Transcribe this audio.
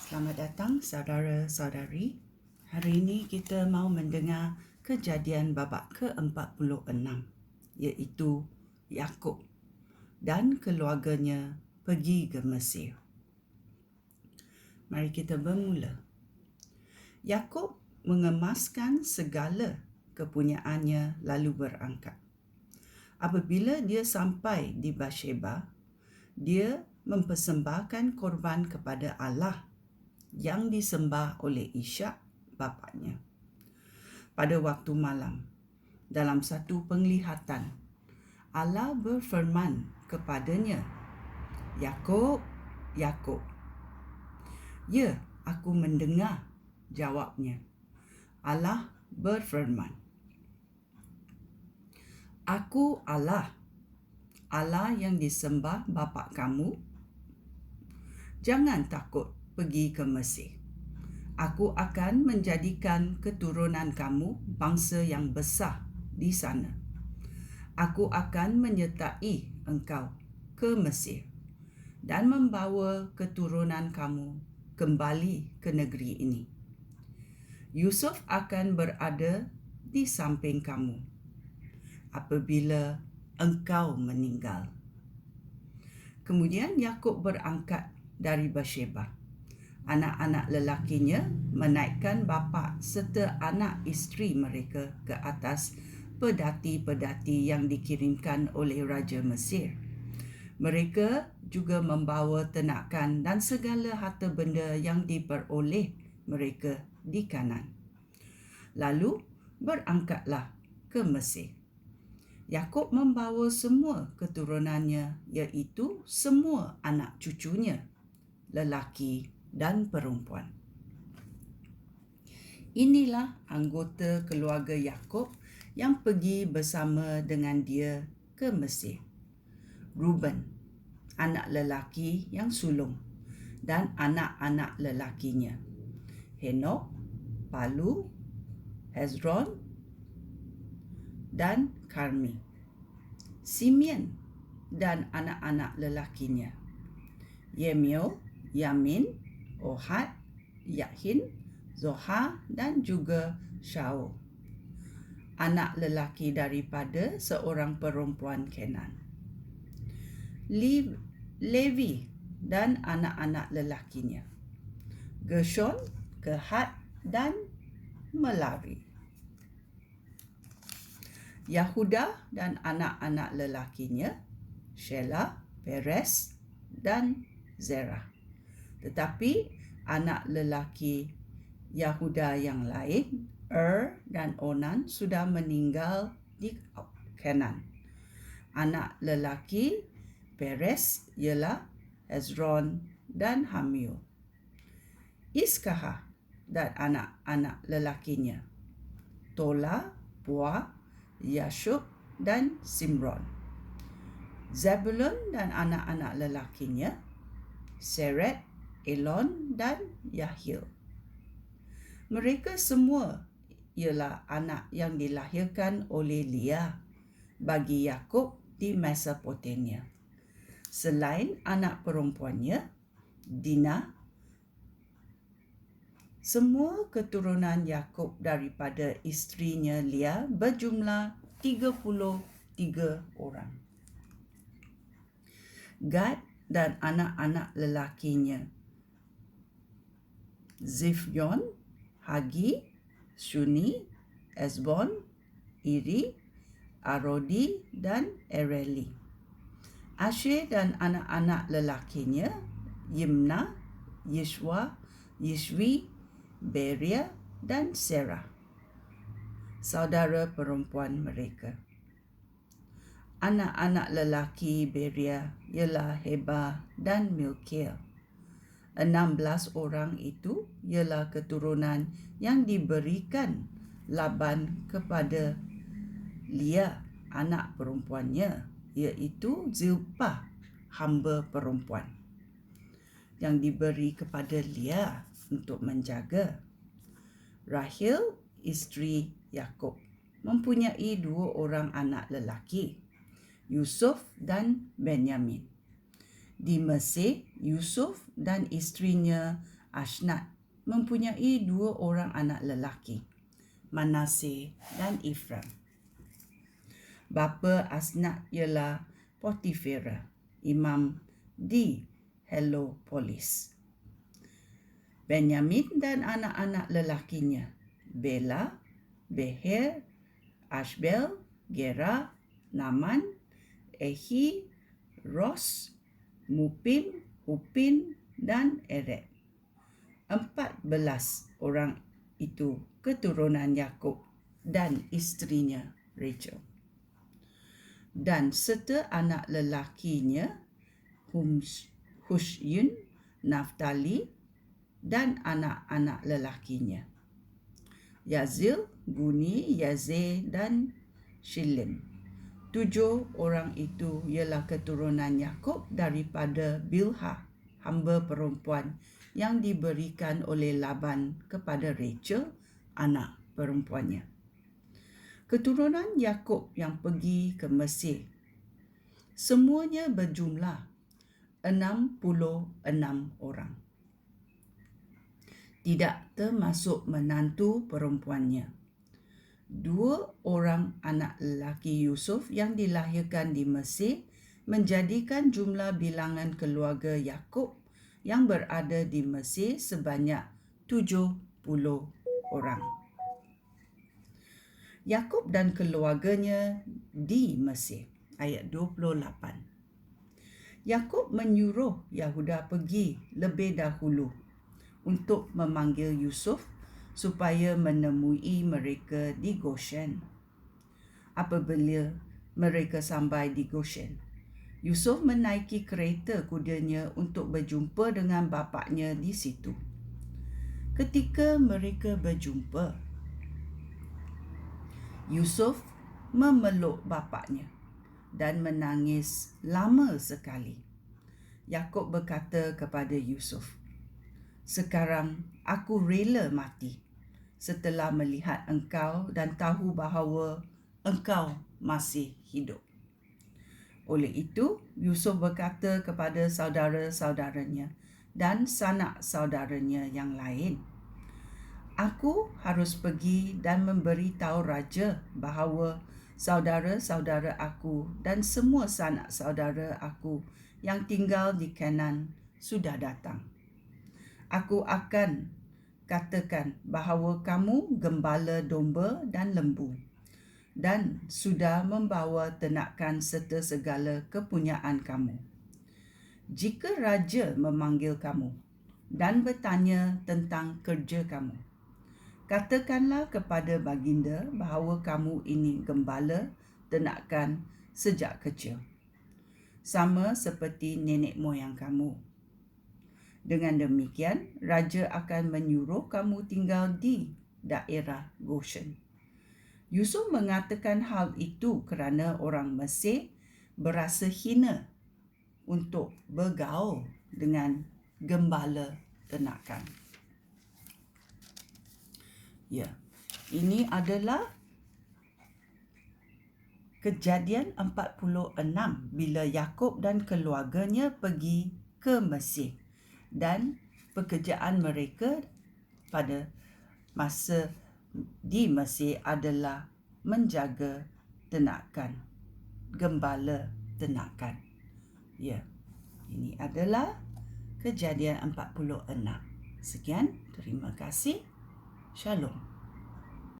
Selamat datang saudara-saudari. Hari ini kita mau mendengar kejadian babak ke-46, iaitu Yakub dan keluarganya pergi ke Mesir. Mari kita bermula. Yakub mengemaskan segala kepunyaannya lalu berangkat. Apabila dia sampai di Beersheba, dia mempersembahkan korban kepada Allah yang disembah oleh Ishak bapanya. Pada waktu malam, dalam satu penglihatan, Allah berfirman kepadanya, "Yakub, Yakub." "Ya, aku mendengar," jawabnya. Allah berfirman, "Aku Allah, Allah yang disembah bapa kamu. Jangan takut pergi ke Mesir. Aku akan menjadikan keturunan kamu bangsa yang besar di sana. Aku akan menyertai engkau ke Mesir dan membawa keturunan kamu kembali ke negeri ini. Yusuf akan berada di samping kamu apabila engkau meninggal." Kemudian Yakub berangkat dari Beersheba. Anak-anak lelakinya menaikkan bapa serta anak isteri mereka ke atas pedati-pedati yang dikirimkan oleh Raja Mesir. Mereka juga membawa ternakan dan segala harta benda yang diperoleh mereka di Kanan. Lalu berangkatlah ke Mesir. Yakub membawa semua keturunannya, iaitu semua anak cucunya, lelaki dan perempuan. Inilah anggota keluarga Yakub yang pergi bersama dengan dia ke Mesir. Reuben, anak lelaki yang sulung, dan anak-anak lelakinya, Henok, Palu, Hezron, dan Karmi. Simeon dan anak-anak lelakinya, Yemiel, Yamin, Ohad, Yahin, Zohar dan juga Shaul, anak lelaki daripada seorang perempuan Kenan. Levi dan anak-anak lelakinya, Gershon, Kehat dan Merari. Yahuda dan anak-anak lelakinya, Shelah, Perez dan Zerah. Tetapi anak lelaki Yahuda yang lain, dan Onan, sudah meninggal di Kenan. Anak lelaki Perez ialah Hezron dan Hamil. Iskahar dan anak-anak lelakinya, Tola, Puah, Yashub dan Simron. Zebulun dan anak-anak lelakinya, Seret, Elon dan Yahil. Mereka semua ialah anak yang dilahirkan oleh Leah bagi Yakub di Mesopotamia. Selain anak perempuannya, Dina, semua keturunan Yakub daripada isterinya Leah berjumlah 33 orang. Gad dan anak-anak lelakinya, Zifyon, Hagi, Shuni, Esbon, Iri, Arodi dan Ereli. Asher dan anak-anak lelakinya, Yimna, Yishwa, Yishwi, Beria dan Serah, saudara perempuan mereka. Anak-anak lelaki Beria ialah Heba dan Milkiel. 16 orang itu ialah keturunan yang diberikan Laban kepada Leah, anak perempuannya, iaitu Zilpah, hamba perempuan, yang diberi kepada Leah untuk menjaga. Rahel, isteri Yakub, mempunyai 2 orang anak lelaki, Yusuf dan Benyamin. Di Mesir, Yusuf dan isterinya Asnat mempunyai 2 orang anak lelaki, Manaseh dan Ifram. Bapa Asnat ialah Potifera, imam di Heliopolis. Benyamin dan anak-anak lelakinya, Bela, Beher, Ashbel, Gera, Naman, Ehi, Ros, Mupim, Hupin, dan Ered. 14 orang itu keturunan Yakub dan isterinya Rachel. Dan serta anak lelakinya Husyun, Naftali, dan anak-anak lelakinya Yazil, Guni, Yaze, dan Shilim. 7 orang itu ialah keturunan Yakub daripada Bilha, hamba perempuan yang diberikan oleh Laban kepada Rachel, anak perempuannya. Keturunan Yakub yang pergi ke Mesir semuanya berjumlah 66 orang, tidak termasuk menantu perempuannya. 2 orang anak lelaki Yusuf yang dilahirkan di Mesir menjadikan jumlah bilangan keluarga Yakub yang berada di Mesir sebanyak 70 orang. Yakub dan keluarganya di Mesir. Ayat 28. Yakub menyuruh Yahuda pergi lebih dahulu untuk memanggil Yusuf supaya menemui mereka di Goshen. Apabila mereka sampai di Goshen, Yusuf menaiki kereta kudanya untuk berjumpa dengan bapaknya di situ. Ketika mereka berjumpa, Yusuf memeluk bapaknya dan menangis lama sekali. Yakub berkata kepada Yusuf, "Sekarang aku rela mati setelah melihat engkau dan tahu bahawa engkau masih hidup." Oleh itu, Yusuf berkata kepada saudara-saudaranya dan sanak saudaranya yang lain, "Aku harus pergi dan memberitahu raja bahawa saudara-saudara aku dan semua sanak saudara aku yang tinggal di Kanan sudah datang. Aku akan katakan bahawa kamu gembala domba dan lembu dan sudah membawa ternakan serta segala kepunyaan kamu. Jika raja memanggil kamu dan bertanya tentang kerja kamu, katakanlah kepada baginda bahawa kamu ini gembala ternakan sejak kecil, sama seperti nenek moyang kamu. Dengan demikian, raja akan menyuruh kamu tinggal di daerah Goshen." Yusuf mengatakan hal itu kerana orang Mesir berasa hina untuk bergaul dengan gembala ternakan. Ya, ini adalah Kejadian 46 bila Yakub dan keluarganya pergi ke Mesir dan pekerjaan mereka pada masa di Mesir adalah menjaga ternakan, gembala ternakan. Ya, ini adalah Kejadian 46. Sekian, terima kasih. Shalom.